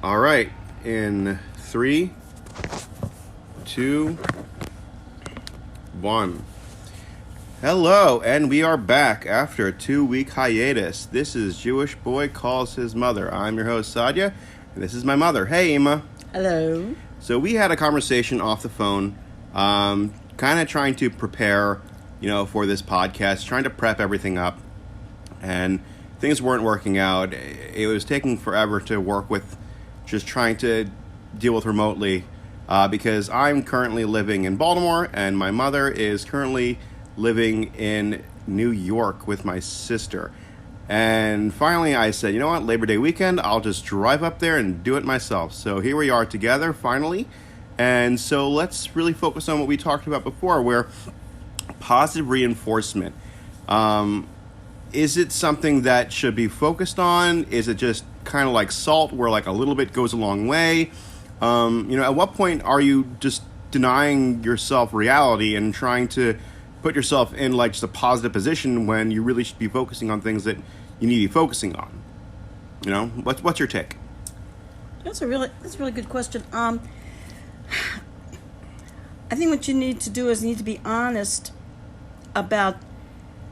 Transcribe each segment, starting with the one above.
All right, in three, two, one. Hello, and we are back after a 2-week hiatus. This is Jewish Boy Calls His Mother. I'm your host, Sadia, and this is my mother. Hey, Emma. Hello. So we had a conversation off the phone, kind of trying to prepare, for this podcast, trying to prep everything up, and things weren't working out. It was taking forever to work with, just trying to deal with remotely, because I'm currently living in Baltimore, and my mother is currently living in New York with my sister. And finally I said, you know what, Labor Day weekend, I'll just drive up there and do it myself. So here we are together, finally. And so let's really focus on what we talked about before, where positive reinforcement. Is it something that should be focused on? Is it just kind of like salt, where like a little bit goes a long way? At what point are you just denying yourself reality and trying to put yourself in like just a positive position when you really should be focusing on things that you need to be focusing on? What's your take? That's a really good question. I think what you need to do is you need to be honest about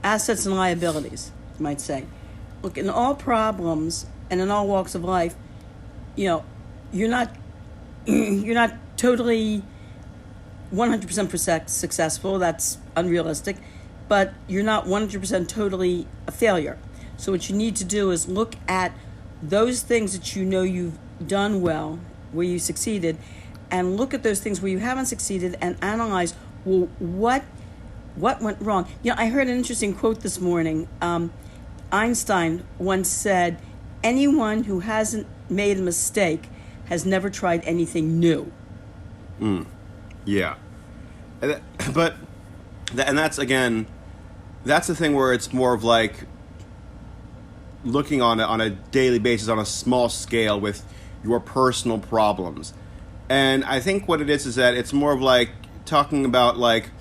assets and liabilities, you might say. Look, in all problems and in all walks of life, you're not totally 100% successful. That's unrealistic, but you're not 100% totally a failure. So what you need to do is look at those things that you know you've done well, where you succeeded, and look at those things where you haven't succeeded and analyze, well, what went wrong. I heard an interesting quote this morning. Einstein once said, anyone who hasn't made a mistake has never tried anything new. Yeah. But that's, again, that's the thing where it's more of like looking on a daily basis, on a small scale with your personal problems. And I think what it is that it's more of like talking about like,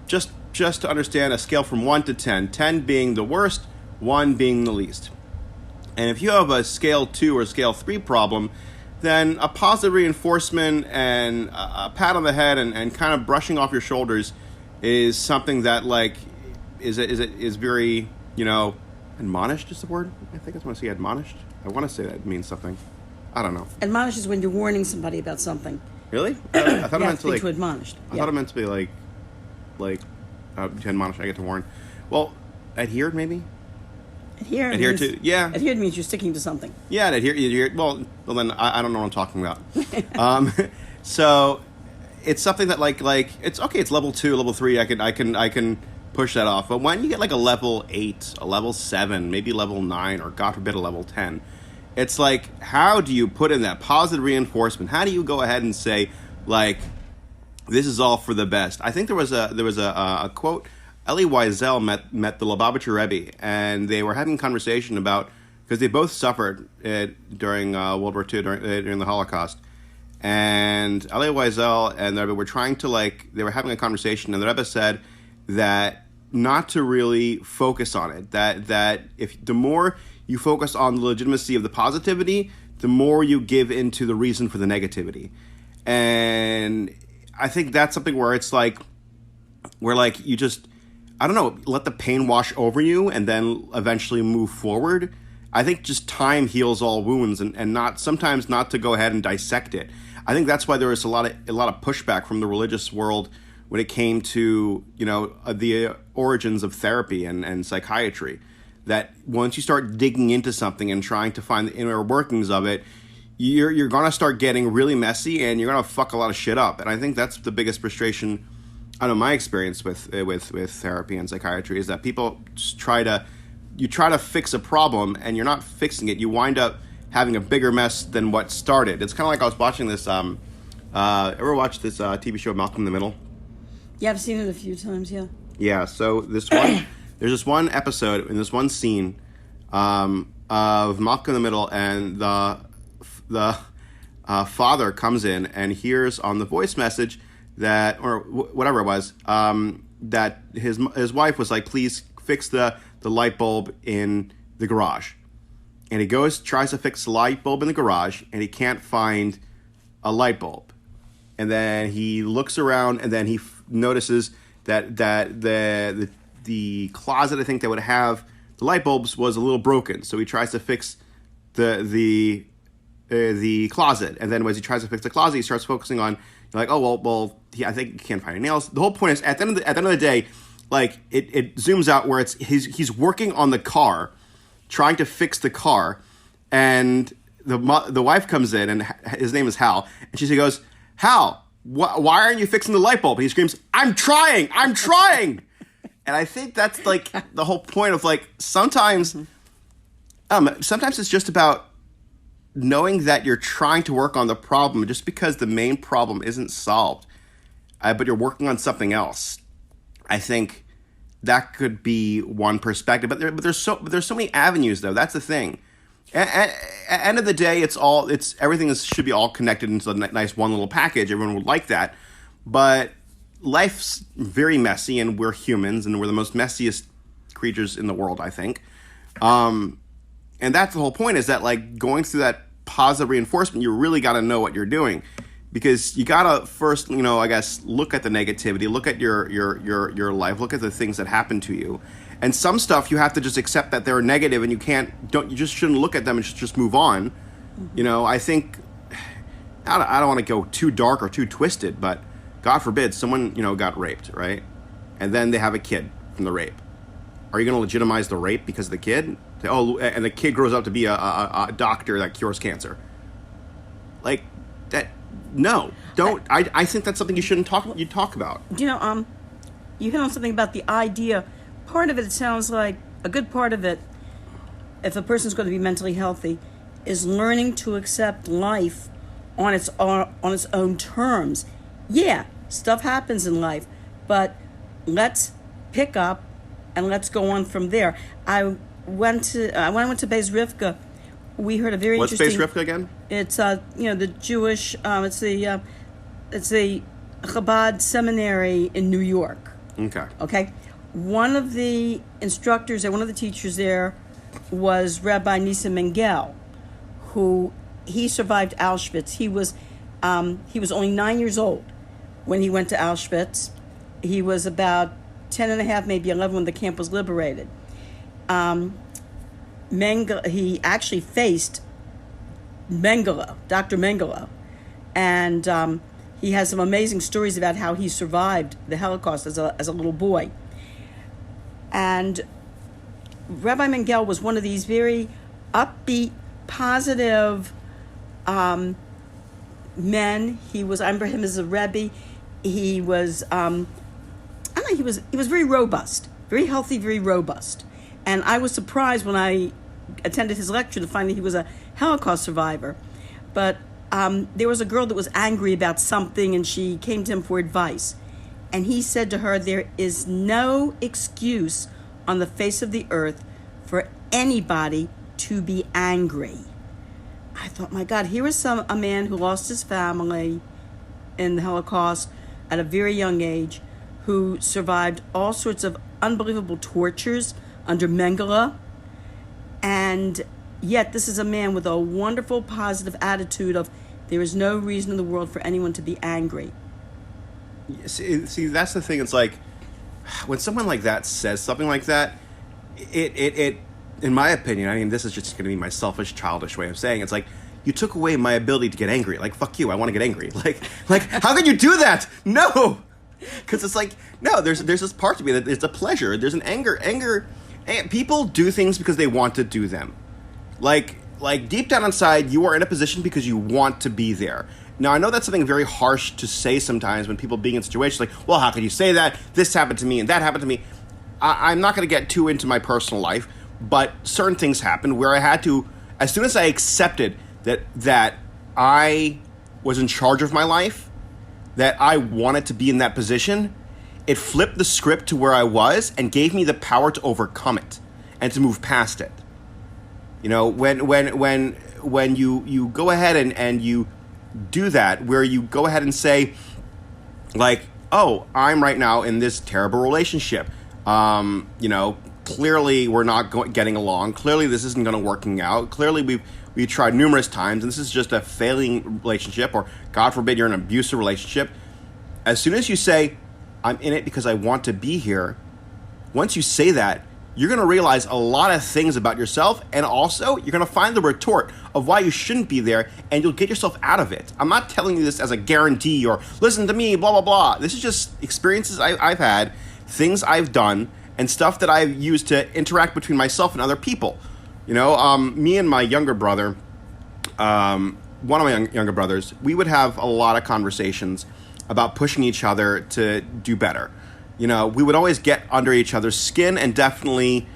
just to understand a scale from 1 to 10, 10 being the worst, 1 being the least. And if you have a scale 2 or scale 3 problem, then a positive reinforcement and a pat on the head and kind of brushing off your shoulders is something that like is very, admonished is the word? I think I want to say admonished. I want to say that means something. I don't know. Admonish is when you're warning somebody about something. Really? I thought it meant to like admonished. I thought it meant to be like to admonish. I get to warn. Well, adhered maybe. Adhere to, yeah. Adhered means you're sticking to something. Yeah, adhere. Well, then I don't know what I'm talking about. So it's something that like it's okay. It's level 2, level 3. I can push that off. But when you get like a level 8, a level 7, maybe level 9, or God forbid a level 10, it's like, how do you put in that positive reinforcement? How do you go ahead and say like, this is all for the best? I think there was a quote. Elie Wiesel met the Lubavitcher Rebbe, and they were having a conversation about, because they both suffered during World War II, during the Holocaust. And Elie Wiesel and the Rebbe were trying to they were having a conversation, and the Rebbe said that not to really focus on it. That if the more you focus on the legitimacy of the positivity, the more you give into the reason for the negativity. And I think that's something where it's like, you just, I don't know, let the pain wash over you and then eventually move forward. I think just time heals all wounds, and sometimes not to go ahead and dissect it. I think that's why there was a lot of pushback from the religious world when it came to, the origins of therapy and psychiatry. That once you start digging into something and trying to find the inner workings of it, you're going to start getting really messy, and you're going to fuck a lot of shit up. And I think that's the biggest frustration out of my experience with therapy and psychiatry, is that people just try to fix a problem, and you're not fixing it. You wind up having a bigger mess than what started. It's kind of like I was watching this, ever watched this TV show Malcolm in the Middle? Yeah, I've seen it a few times, yeah. Yeah, so there's this one episode in this one scene of Malcolm in the Middle, and the father comes in and hears on the voice message that, or whatever it was, that his wife was like, please fix the light bulb in the garage. and he tries to fix the light bulb in the garage, and he can't find a light bulb. And then he looks around, and then he notices that the closet, I think, that would have the light bulbs was a little broken. So he tries to fix the closet, and then as he tries to fix the closet, he starts focusing on like, oh well, I think he can't find any nails. The whole point is at the end of the day, like it zooms out where he's working on the car, trying to fix the car, and the wife comes in, and his name is Hal, and she goes, Hal, why aren't you fixing the light bulb? And he screams, I'm trying. And I think that's like the whole point of like sometimes it's just about knowing that you're trying to work on the problem just because the main problem isn't solved, but you're working on something else. I think that could be one perspective, but there's so many avenues though. That's the thing. At end of the day, everything should be all connected into a nice one little package. Everyone would like that, but life's very messy, and we're humans, and we're the most messiest creatures in the world, I think. And that's the whole point, is that like going through that positive reinforcement, you really got to know what you're doing, because you got to first, I guess, look at the negativity, look at your life, look at the things that happen to you. And some stuff you have to just accept that they're negative, and you just shouldn't look at them and just move on. Mm-hmm. I think, I don't want to go too dark or too twisted, but God forbid someone, got raped, right? And then they have a kid from the rape. Are you going to legitimize the rape because of the kid? And the kid grows up to be a doctor that cures cancer. Like that? No, don't. I think that's something you shouldn't talk about. You hit on something about the idea. Part of it sounds like a good part of it, if a person's going to be mentally healthy, is learning to accept life on its own terms. Yeah, stuff happens in life, but let's pick up and let's go on from there. When I went to Beis Rivka, we heard a very interesting. What's Beis Rivka again? It's the Jewish. It's the Chabad seminary in New York. Okay. One of the instructors and one of the teachers there was Rabbi Nisa Mengel, who he survived Auschwitz. He was only 9 years old when he went to Auschwitz. He was about 10 and a half, maybe 11 when the camp was liberated. He actually faced Dr. Mengele, and he has some amazing stories about how he survived the Holocaust as a little boy. And Rabbi Mengel was one of these very upbeat, positive men. I remember him as a Rebbe. He was, he was very robust, very healthy, very robust. And I was surprised when I attended his lecture to find that he was a Holocaust survivor. But there was a girl that was angry about something, and she came to him for advice. And he said to her, there is no excuse on the face of the earth for anybody to be angry. I thought, my God, here is a man who lost his family in the Holocaust at a very young age, who survived all sorts of unbelievable tortures under Mengele. And yet this is a man with a wonderful, positive attitude of there is no reason in the world for anyone to be angry. See, that's the thing. It's like when someone like that says something like that, it in my opinion, I mean, this is just going to be my selfish, childish way of saying it. It's like, you took away my ability to get angry. Like, fuck you, I want to get angry. Like, how could you do that? No, because it's like, no, there's this part to me that there's a pleasure. There's an anger. People do things because they want to do them. Like deep down inside, you are in a position because you want to be there. Now, I know that's something very harsh to say sometimes when people being in situations like, well, how can you say that? This happened to me and that happened to me. I'm not going to get too into my personal life, but certain things happened where I had to, as soon as I accepted that I was in charge of my life, that I wanted to be in that position, it flipped the script to where I was and gave me the power to overcome it and to move past it. When you go ahead and you do that, where you go ahead and say, like, oh, I'm right now in this terrible relationship. clearly we're not getting along. Clearly this isn't going to working out. Clearly we've tried numerous times, and this is just a failing relationship, or God forbid you're in an abusive relationship. As soon as you say, I'm in it because I want to be here, once you say that, you're going to realize a lot of things about yourself, and also you're going to find the retort of why you shouldn't be there, and you'll get yourself out of it. I'm not telling you this as a guarantee or listen to me, blah, blah, blah. This is just experiences I've had, things I've done, and stuff that I've used to interact between myself and other people. You know, me and my younger brother, one of my younger brothers, we would have a lot of conversations about pushing each other to do better. You know, we would always get under each other's skin and definitely,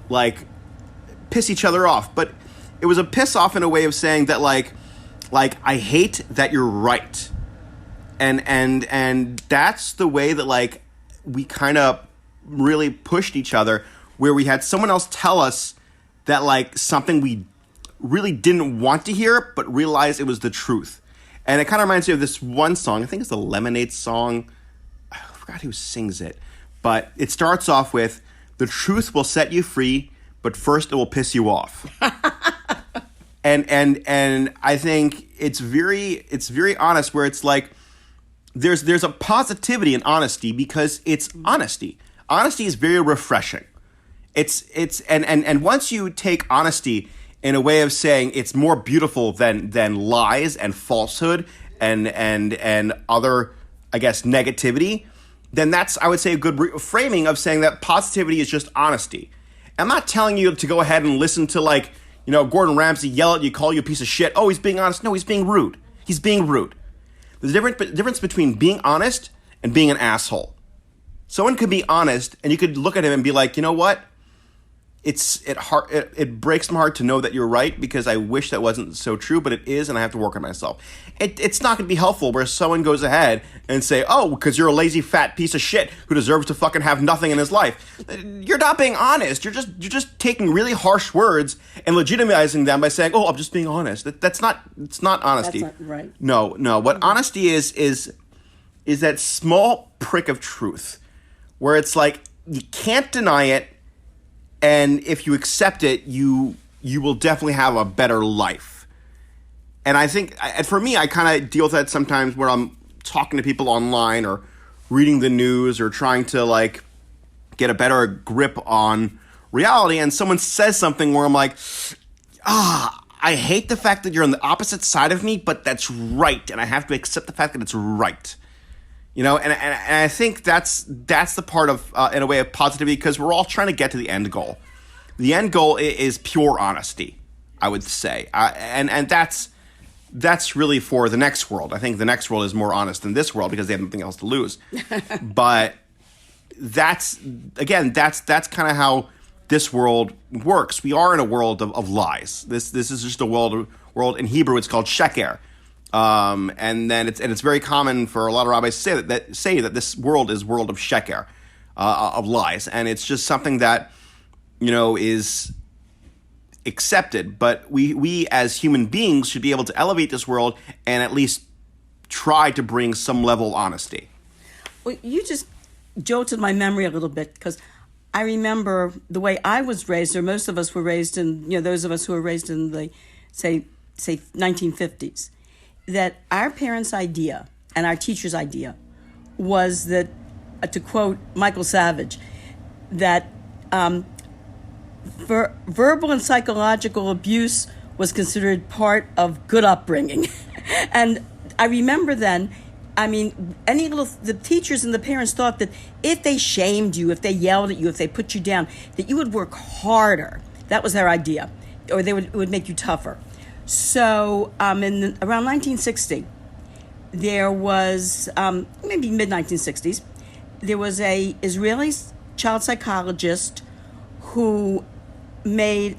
like, piss each other off. But it was a piss off in a way of saying that, like I hate that you're right. And that's the way that, like, we kind of really pushed each other, where we had someone else tell us that, like, something we really didn't want to hear, but realized it was the truth. And it kind of reminds me of this one song. I think it's the Lemonade song. I forgot who sings it, but it starts off with, "The truth will set you free, but first it will piss you off." and I think it's very honest, where it's like there's a positivity in honesty, because it's honesty. Honesty is very refreshing. And once you take honesty in a way of saying it's more beautiful than lies and falsehood and other, I guess, negativity, then that's, I would say, a good framing of saying that positivity is just honesty. I'm not telling you to go ahead and listen to, like, you know, Gordon Ramsay yell at you, call you a piece of shit. Oh, he's being honest. No, he's being rude. He's being rude. There's a difference between being honest and being an asshole. Someone could be honest, and you could look at him and be like, you know what? It breaks my heart to know that you're right, because I wish that wasn't so true, but it is, and I have to work on myself. It's not going to be helpful where someone goes ahead and say, oh, because you're a lazy fat piece of shit who deserves to fucking have nothing in his life. You're not being honest. You're just taking really harsh words and legitimizing them by saying, oh, I'm just being honest. It's not honesty. That's not right. No. What honesty is that small prick of truth, where it's like you can't deny it. And if you accept it, you will definitely have a better life. And I think, for me, I kind of deal with that sometimes where I'm talking to people online or reading the news or trying to, like, get a better grip on reality. And someone says something where I'm like, I hate the fact that you're on the opposite side of me, but that's right. And I have to accept the fact that it's right. You know, and I think that's the part of, in a way, of positivity, because we're all trying to get to the end goal. The end goal is pure honesty, I would say, and that's really for the next world. I think the next world is more honest than this world because they have nothing else to lose. But that's kind of how this world works. We are in a world of lies. This is just a world in Hebrew. It's called sheker. And then it's very common for a lot of rabbis to say that this world is world of sheker, of lies, and it's just something that, you know, is accepted. But we as human beings should be able to elevate this world and at least try to bring some level of honesty. Well, you just jolted my memory a little bit, because I remember the way I was raised, or most of us were raised in, you know, those of us who were raised in the say 1950s. That our parents' idea and our teacher's idea was that, to quote Michael Savage, that verbal and psychological abuse was considered part of good upbringing. And I remember then, I mean, the teachers and the parents thought that if they shamed you, if they yelled at you, if they put you down, that you would work harder. That was their idea, or it would make you tougher. So around 1960, there was, maybe mid-1960s, there was a Israeli child psychologist who made,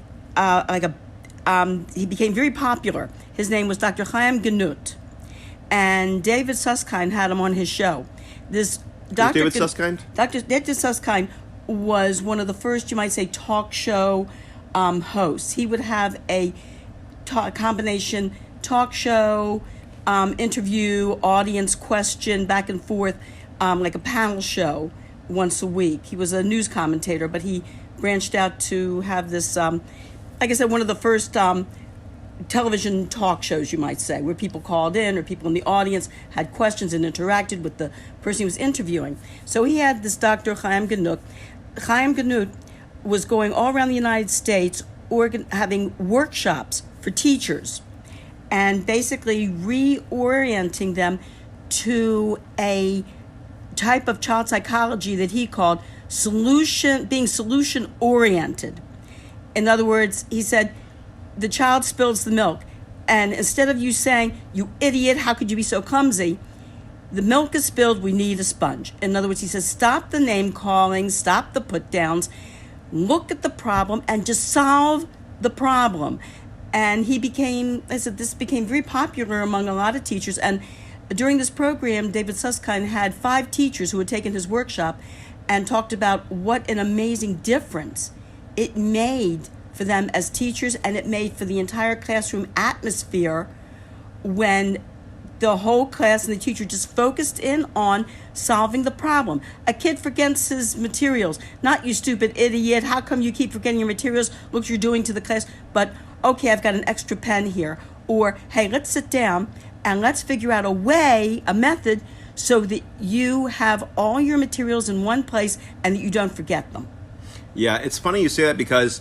he became very popular. His name was Dr. Chaim Ganut. And David Susskind had him on his show. This Dr. David Susskind? Dr. Susskind was one of the first, you might say, talk show hosts. He would have a combination talk show, interview, audience question, back and forth, like a panel show once a week. He was a news commentator, but he branched out to have this, like I said, one of the first television talk shows, you might say, where people called in or people in the audience had questions and interacted with the person he was interviewing. So he had this Dr. Chaim Ganut. Chaim Ganut was going all around the United States having workshops for teachers and basically reorienting them to a type of child psychology that he called being solution oriented. In other words, he said, the child spills the milk, and instead of you saying, "You idiot, how could you be so clumsy?" The milk is spilled, we need a sponge. In other words, he says, stop the name calling, stop the put downs, look at the problem and just solve the problem. And this became very popular among a lot of teachers. And during this program, David Susskind had 5 teachers who had taken his workshop and talked about what an amazing difference it made for them as teachers, and it made for the entire classroom atmosphere when the whole class and the teacher just focused in on solving the problem. A kid forgets his materials. Not, "You stupid idiot, how come you keep forgetting your materials? Look what you're doing to the class." But, "Okay, I've got an extra pen here." Or, "Hey, let's sit down and let's figure out a method so that you have all your materials in one place and that you don't forget them." Yeah, it's funny you say that because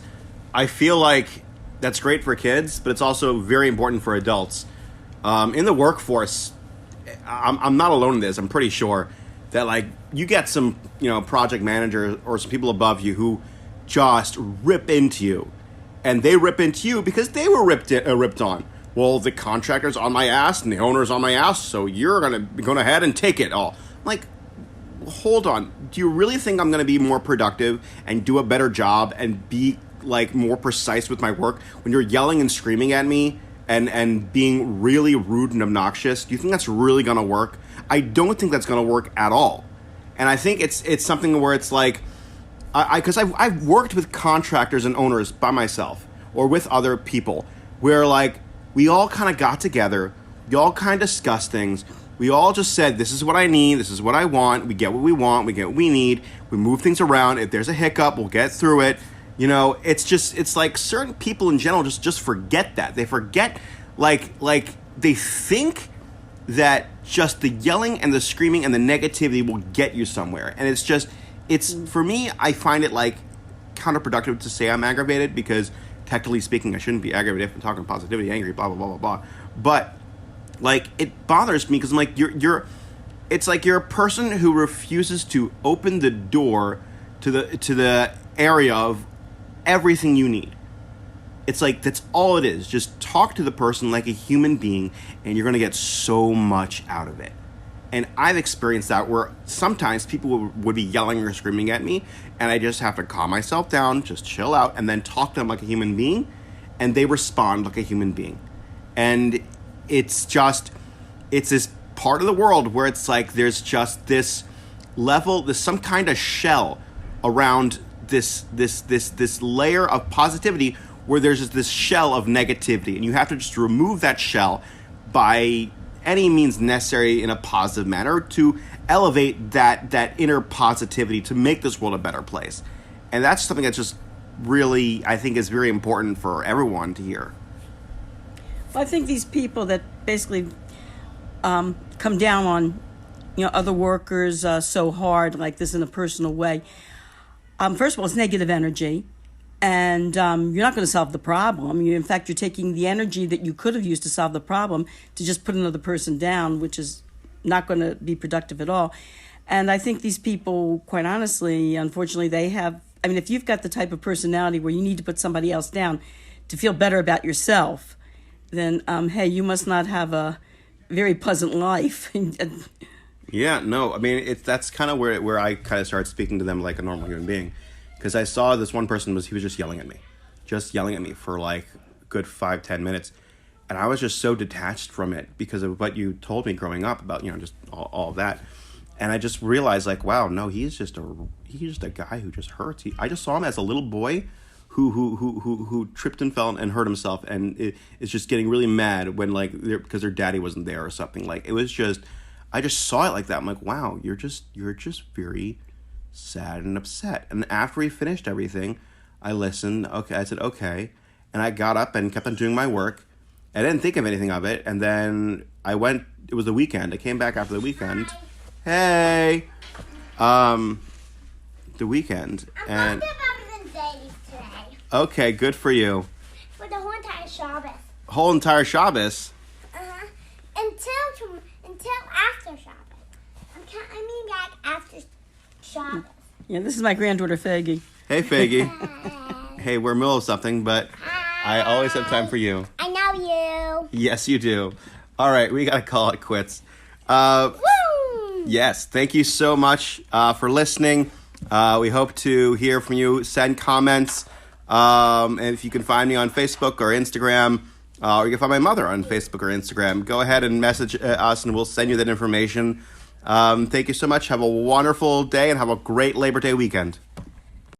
I feel like that's great for kids, but it's also very important for adults. In the workforce, I'm not alone in this. I'm pretty sure that like you get some project manager or some people above you who just rip into you, and they rip into you because they were ripped on. Well, the contractor's on my ass and the owner's on my ass, so you're gonna go ahead and take it all. Like, hold on. Do you really think I'm gonna be more productive and do a better job and be like more precise with my work when you're yelling and screaming at me and being really rude and obnoxious? Do you think that's really gonna work? I don't think that's gonna work at all. And I think it's something where it's like, because I've worked with contractors and owners by myself or with other people where like we all kind of got together, we all kind of discussed things. We all just said, this is what I need, this is what I want. We get what we want, we get what we need. We move things around. If there's a hiccup, we'll get through it. It's like certain people in general just forget that. They forget, like they think that just the yelling and the screaming and the negativity will get you somewhere. And for me, I find it like counterproductive to say I'm aggravated because technically speaking, I shouldn't be aggravated if I'm talking positivity, angry, blah, blah, blah, blah, blah. But like, it bothers me because I'm like, it's like you're a person who refuses to open the door to the area of everything you need. It's like, that's all it is. Just talk to the person like a human being and you're going to get so much out of it. And I've experienced that where sometimes people would be yelling or screaming at me and I just have to calm myself down, just chill out, and then talk to them like a human being, and they respond like a human being. And it's this part of the world where it's like there's just this level, there's some kind of shell around this layer of positivity where there's just this shell of negativity, and you have to just remove that shell by any means necessary in a positive manner to elevate that inner positivity to make this world a better place. And that's something that's just really, I think, is very important for everyone to hear. Well, I think these people that basically come down on other workers so hard like this in a personal way, first of all, it's negative energy, and you're not going to solve the problem. In fact, you're taking the energy that you could have used to solve the problem to just put another person down, which is not going to be productive at all. And I think these people, quite honestly, unfortunately, they have, if you've got the type of personality where you need to put somebody else down to feel better about yourself, then, hey, you must not have a very pleasant life. Yeah, no, that's kind of where I kind of started speaking to them like a normal human being. Because I saw this one person he was just yelling at me for like a good 5-10 minutes. And I was just so detached from it because of what you told me growing up about, just all of that. And I just realized like, wow, no, he's just a guy who just hurts. I just saw him as a little boy who tripped and fell and hurt himself and is just getting really mad when like because their daddy wasn't there or something. Like, it was just, I just saw it like that. I'm like, wow, you're just very sad and upset. And after he finished everything, I listened. Okay, I said okay, and I got up and kept on doing my work. I didn't think of anything of it, and then I went. It was the weekend. I came back after the weekend. Hey, the weekend, I'm and going to Bobbins Days today. okay, good for you. For the whole entire Shabbos. Whole entire Shabbos. Uh-huh. Until after Shabbos. I mean like after Shabbos. Yeah, this is my granddaughter Faggy. Hey, Faggy. Hey, we're in the middle of something, but I always have time for you. I know you. Yes, you do. All right, we gotta call it quits. Woo! Yes, thank you so much for listening. We hope to hear from you. Send comments. And if you can find me on Facebook or Instagram, or you can find my mother on Facebook or Instagram, go ahead and message us and we'll send you that information. Thank you so much. Have a wonderful day and have a great Labor Day weekend.